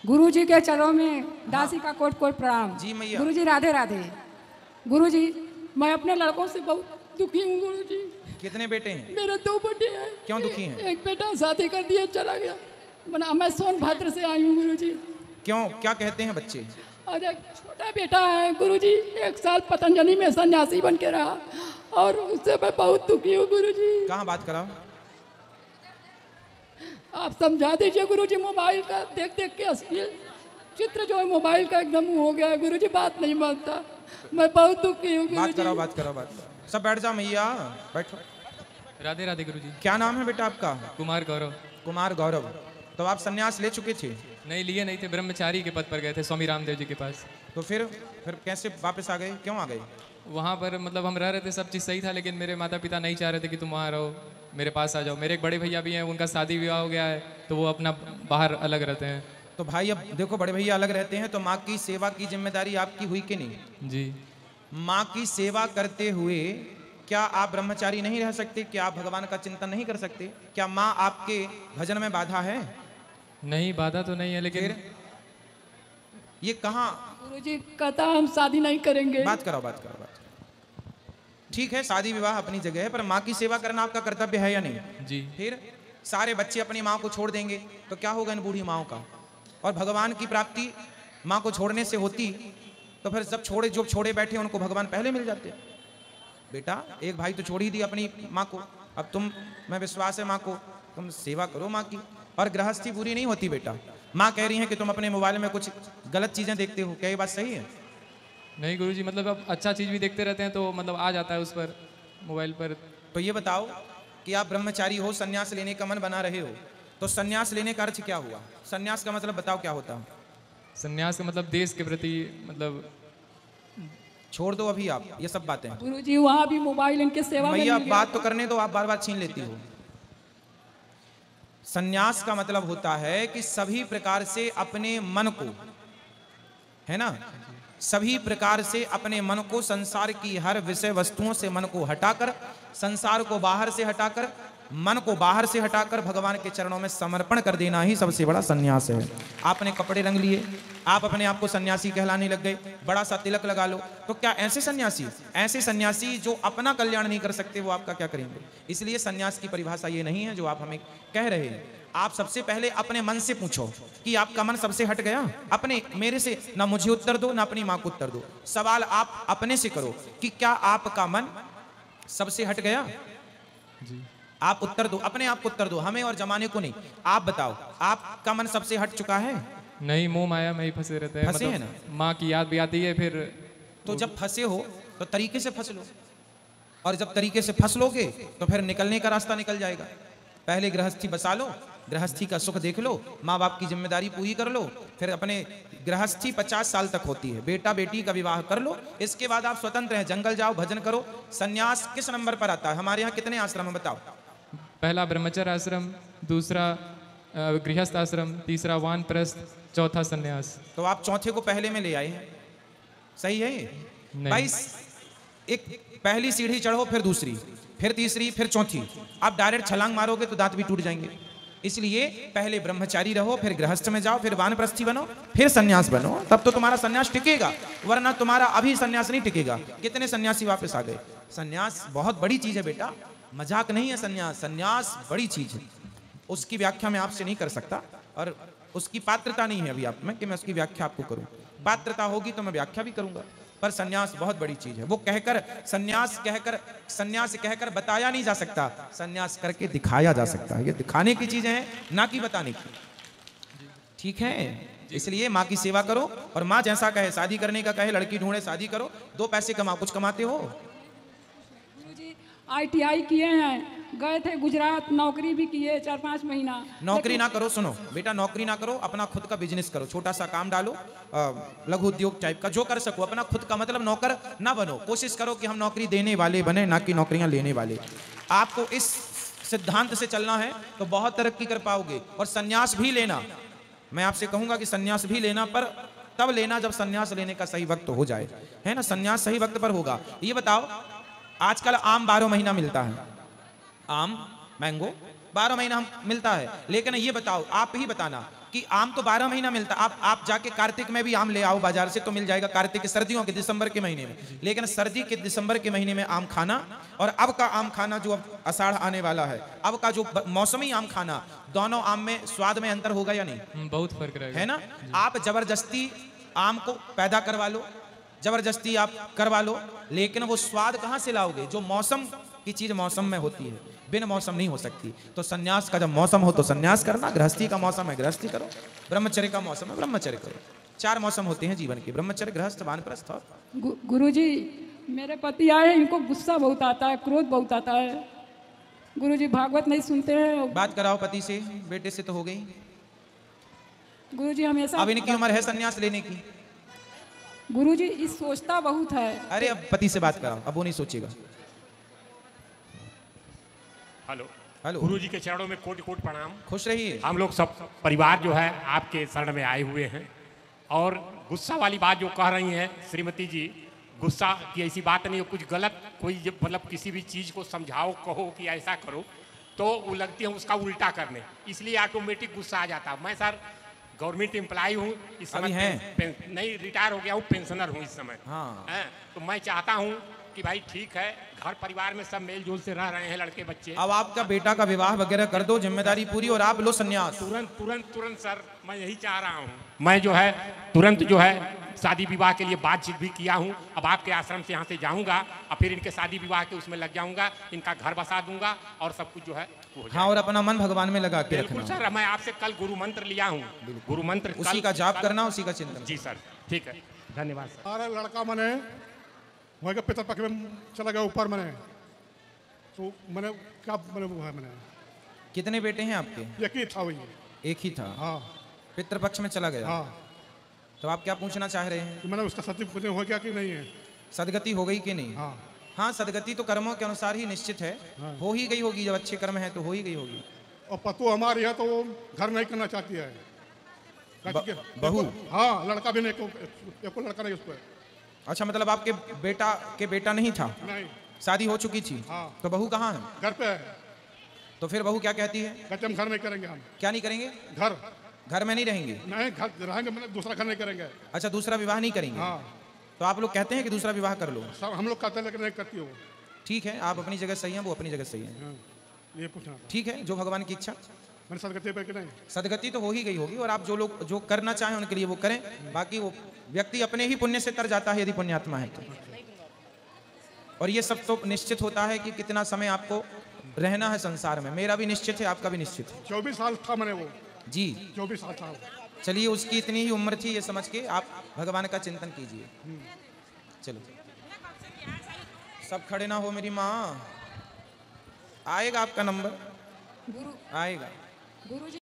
गुरुजी के चरणों में दासी का कोट कोट प्रणाम। जी मैया। गुरुजी राधे राधे। गुरुजी मैं अपने लड़कों से बहुत दुखी हूँ गुरुजी। कितने बेटे हैं? मेरे 2 बेटे हैं। क्यों दुखी हैं? एक बेटा शादी कर दिया चला गया। मैं सोनभद्र से आई हूँ गुरुजी। क्यों, क्या कहते हैं बच्चे? और एक छोटा बेटा है गुरुजी, 1 साल पतंजलि में सन्यासी बन के रहा और उससे मैं बहुत दुखी हूँ गुरुजी। कहाँ बात कराओ? आप समझा दीजिए गुरुजी। मोबाइल का देख देख के अश्लील चित्र जो है मोबाइल का एकदम हो गया है गुरुजी, बात नहीं मानता। मैं बहुत दुखी हूँ गुरुजी। बात कराओ, बात कराओ, बात कराओ। सब बैठ जाओ मैया, बैठो। राधे राधे गुरुजी। क्या नाम है बेटा आपका? कुमार गौरव। कुमार गौरव। तो आप सन्यास ले चुके थे? नहीं, लिए नहीं थे, ब्रह्मचारी के पद पर गए थे स्वामी रामदेव जी के पास। तो फिर कैसे वापस आ गए? क्यों आ गए? वहाँ पर मतलब हम रह रहे थे, सब चीज़ सही था, लेकिन मेरे माता पिता नहीं चाह रहे थे कि तुम वहाँ रहो, मेरे पास आ जाओ। मेरे एक बड़े भैया भी हैं, उनका शादी विवाह हो गया है, तो वो अपना बाहर अलग रहते हैं। तो भाई अब देखो, बड़े भैया अलग रहते हैं तो माँ की सेवा की जिम्मेदारी आपकी हुई कि नहीं? जी। माँ की सेवा करते हुए क्या आप ब्रह्मचारी नहीं रह सकते? क्या आप भगवान का चिंतन नहीं कर सकते? क्या माँ आपके भजन में बाधा है? नहीं, बाधा तो नहीं है, लेकिन ये कहाँ? गुरुजी कहता हम शादी नहीं करेंगे। बात करो, बात करो, बात करो। ठीक है, शादी विवाह अपनी जगह है, पर माँ की सेवा करना आपका कर्तव्य है या नहीं? जी। फिर सारे बच्चे अपनी माँ को छोड़ देंगे तो क्या होगा इन बूढ़ी माँओं का? और भगवान की प्राप्ति माँ को छोड़ने से होती तो फिर सब जो छोड़े बैठे उनको भगवान पहले मिल जाते। बेटा एक भाई तो छोड़ ही दी अपनी माँ को, अब तुम, मैं विश्वास है माँ को, तुम सेवा करो माँ की। और गृहस्थी पूरी नहीं होती बेटा। माँ कह रही है कि तुम अपने मोबाइल में कुछ गलत चीजें देखते हो, क्या ये बात सही है? नहीं गुरुजी, मतलब अब अच्छा चीज़ भी देखते रहते हैं तो मतलब आ जाता है उस पर, मोबाइल पर। तो ये बताओ कि आप ब्रह्मचारी हो, सन्यास लेने का मन बना रहे हो, तो सन्यास लेने का अर्थ क्या हुआ? सन्यास का मतलब बताओ क्या होता? सन्यास का मतलब देश के प्रति, मतलब छोड़ दो अभी आप ये सब बातें। गुरुजी वहाँ भी मोबाइल इनके सेवा में भैया मिल बात गया। तो करने दो, आप बार बार छीन लेती हो। सन्यास का मतलब होता है कि सभी प्रकार से अपने मन को, है ना, सभी प्रकार से अपने मन को संसार की हर विषय वस्तुओं से मन को हटाकर, संसार को बाहर से हटाकर, मन को बाहर से हटाकर भगवान के चरणों में समर्पण कर देना ही सबसे बड़ा सन्यास है। आपने कपड़े रंग लिए, आप अपने आप को सन्यासी कहलाने लग गए, बड़ा सा तिलक लगा लो, तो क्या ऐसे सन्यासी जो अपना कल्याण नहीं कर सकते वो आपका क्या करेंगे? इसलिए सन्यास की परिभाषा ये नहीं है जो आप हमें कह रहे हैं। आप सबसे पहले अपने मन से पूछो कि आपका मन सबसे हट गया? अपने, मेरे से ना मुझे उत्तर दो ना अपनी माँ को उत्तर दो, सवाल आप अपने से करो कि क्या आपका मन सबसे हट गया? जी। आप उत्तर दो, अपने आप को उत्तर दो, हमें और जमाने को नहीं। आप बताओ, आपका मन सबसे हट चुका है? नहीं, मोह माया में ही फंसे रहते हैं। फंसे हैं ना? माँ की याद भी आती है फिर। तो जब फंसे हो तो तरीके से फंस लो, और जब तरीके से फंस लोगे तो फिर निकलने का रास्ता निकल जाएगा। पहले गृहस्थी बसा लो, गृहस्थी का सुख देख लो, माँ बाप की जिम्मेदारी पूरी कर लो, फिर अपने गृहस्थी 50 साल तक होती है, बेटा बेटी का विवाह कर लो, इसके बाद आप स्वतंत्र हैं, जंगल जाओ, भजन करो। सन्यास किस नंबर पर आता है? हमारे यहाँ कितने आश्रम है बताओ? पहला ब्रह्मचर्य आश्रम, दूसरा गृहस्थ आश्रम, तीसरा वानप्रस्थ, चौथा सन्यास। तो आप चौथे को पहले में ले आए हैं, सही है ये? भाई एक पहली सीढ़ी चढ़ो, फिर दूसरी, फिर तीसरी, फिर चौथी। आप डायरेक्ट छलांग मारोगे तो दांत भी टूट जाएंगे। इसलिए पहले ब्रह्मचारी रहो, फिर गृहस्थ में जाओ, फिर वानप्रस्थी बनो, फिर सन्यास बनो, तब तो तुम्हारा सन्यास टिकेगा, वरना तुम्हारा अभी सन्यास नहीं टिकेगा। कितने सन्यासी वापस आ गए? सन्यास बहुत बड़ी चीज है बेटा, मजाक नहीं है सन्यास। सन्यास बड़ी चीज है, उसकी व्याख्या मैं आपसे नहीं कर सकता, और उसकी पात्रता नहीं है अभी आप में कि मैं उसकी व्याख्या आपको करूं। पात्रता होगी तो मैं व्याख्या भी करूंगा, पर सन्यास बहुत बड़ी चीज है। वो कहकर सन्यास कहकर बताया नहीं जा सकता, सन्यास करके दिखाया जा सकता है। ये दिखाने की चीजें हैं, ना कि बताने की। ठीक है, इसलिए माँ की सेवा करो, और माँ जैसा कहे, शादी करने का कहे, लड़की ढूंढे शादी करो, 2 पैसे कमाओ। कुछ कमाते हो? ITI किए हैं, गए थे गुजरात, नौकरी भी किए 4-5 महीना। नौकरी ना करो, सुनो बेटा, नौकरी ना करो, अपना खुद का बिजनेस करो, छोटा सा काम डालो, लघु उद्योग टाइप का जो कर सको, अपना खुद का, मतलब नौकर ना बनो। कोशिश करो कि हम नौकरी देने वाले बने, ना कि नौकरियां लेने वाले। आपको इस सिद्धांत से चलना है तो बहुत तरक्की कर पाओगे। और सन्यास भी लेना, मैं आपसे कहूंगा कि सन्यास भी लेना, पर तब लेना जब सन्यास लेने का सही वक्त हो जाए, है ना? सन्यास सही वक्त पर होगा। ये बताओ, आजकल आम 12 महीना मिलता है, आम मैंगो 12 महीना मिलता है, लेकिन ये बताओ, आप ही बताना, कि आम तो 12 महीना मिलता। आप जाके कार्तिक में भी आम ले आओ बाजार से तो मिल जाएगा, कार्तिक के सर्दियों के दिसंबर के महीने में। लेकिन सर्दी के दिसंबर के महीने में आम खाना और अब का आम खाना जो अब आषाढ़ आने वाला है, अब का जो मौसमी आम खाना, दोनों आम में स्वाद में अंतर होगा या नहीं? बहुत फर्क रहेगा, है ना। आप जबरदस्ती आम को पैदा करवा लो, जबरदस्ती आप करवा लो, लेकिन वो स्वाद कहां से लाओगे? जो मौसम की चीज मौसम में होती है, बिन मौसम नहीं हो सकती। तो सन्यास का जब मौसम हो तो सन्यास करना, गृहस्थी का मौसम है गृहस्थी करो, ब्रह्मचर्य का मौसम है ब्रह्मचर्य करो। 4 मौसम होते हैं जीवन के, ब्रह्मचर्य, गृहस्थ, वानप्रस्थ। गुरुजी मेरे पति आए, इनको गुस्सा बहुत आता है, क्रोध बहुत आता है। गुरुजी भागवत नहीं सुनते हैं। बात कराओ पति से, बेटे से तो हो गई। गुरुजी हमेशा अब इनकी उम्र है सन्यास लेने की। गुरुजी इस सोचता बहुत है। अरे अब पति से बात कराओ, अब वो नहीं सोचेगा। Hello hello. गुरुजी के चरणों में कोटि कोटि प्रणाम। खुश रहिए। हम लोग सब परिवार जो है आपके शरण में आए हुए हैं। और गुस्सा वाली बात जो कह रही हैं श्रीमती जी, गुस्सा की ऐसी बात नहीं है। कुछ गलत कोई मतलब किसी भी चीज़ को समझाओ, कहो कि ऐसा करो, तो वो लगती है उसका उल्टा करने, इसलिए ऑटोमेटिक गुस्सा आ जाता है। मैं सर गवर्नमेंट एम्प्लॉय हूँ इस समय, नहीं रिटायर हो गया हूँ, पेंशनर हूँ इस समय। हाँ। तो मैं चाहता हूँ कि भाई ठीक है, घर परिवार में सब मेल जोल से रह रहे हैं, लड़के बच्चे। अब आपका बेटा का विवाह वगैरह कर दो, जिम्मेदारी पूरी, और आप लो सन्यास। तुरंत तुरंत तुरंत सर, मैं यही चाह रहा हूँ। मैं जो है तुरंत जो है शादी विवाह के लिए बातचीत भी किया हूँ। अब आपके आश्रम से यहाँ से जाऊँगा और फिर इनके शादी विवाह के उसमें लग जाऊँगा, इनका घर बसा दूंगा और सब कुछ जो है वो हो जाएगा। हाँ, और अपना मन भगवान में लगा के बिल्कुल रखना। सर, मैं आपसे कल गुरु मंत्र लिया हूँ, गुरु मंत्र उसी का जाप करना, उसी का चिंतन। जी सर, ठीक है, धन्यवाद सर। हमारा लड़का मैंने वहीं के पितर पक्ष में चला गया ऊपर, मैंने तो मैंने क्या मैंने वो है, मैंने कितने बेटे हैं आपके? एक ही था वही। एक ही था। हाँ पितृपक्ष में चला गया। हाँ, तो आप क्या पूछना चाह रहे हैं? तो मैंने उसका सत्य हो गया कि नहीं है? सदगति हो गई कि नहीं? हाँ हाँ, सदगति तो कर्मों के अनुसार ही निश्चित है। हो ही गई होगी, जब अच्छे कर्म है तो हो ही गई होगी। और पतु हमारी है तो वो घर नहीं करना चाहती है। बहू? हाँ, लड़का भी नहीं, एको लड़का नहीं उसको। अच्छा, मतलब आपके बेटा नहीं था, नहीं, शादी हो चुकी थी। हाँ। तो बहू कहाँ है? घर पे है। तो फिर बहू क्या कहती है? कहते हम घर नहीं करेंगे, हम क्या नहीं करेंगे? घर में नहीं रहेंगे? नहीं, घर रहेंगे, मैंने दूसरा घर नहीं करेंगे। अच्छा, दूसरा विवाह नहीं करेंगे? हाँ, तो आप लोग कहते हैं कि दूसरा विवाह कर लो। सब हम लोग कहते हैं लेकिन नहीं करती हो। ठीक है, आप अपनी जगह सही हैं, वो अपनी जगह सही है। हाँ, ये पूछना था। ठीक है, जो भगवान की इच्छा। मैंने सदगति पे कि नहीं? सदगति तो हो ही गई होगी, और आप जो लोग जो करना चाहें उनके लिए वो करें। बाकी वो व्यक्ति अपने ही पुण्य से तर जाता है, यदि पुण्यात्मा है तो। और ये सब तो निश्चित होता है कि कितना समय आपको रहना है संसार में। मेरा भी निश्चित है, आपका भी निश्चित है। 24 साल था मैंने वो। जी, 24 साल था। चलिए, उसकी इतनी ही उम्र थी, ये समझ के आप भगवान का चिंतन कीजिए। चलो, सब खड़े ना हो मेरी माँ। आएगा आपका नंबर, आएगा। गुरुजी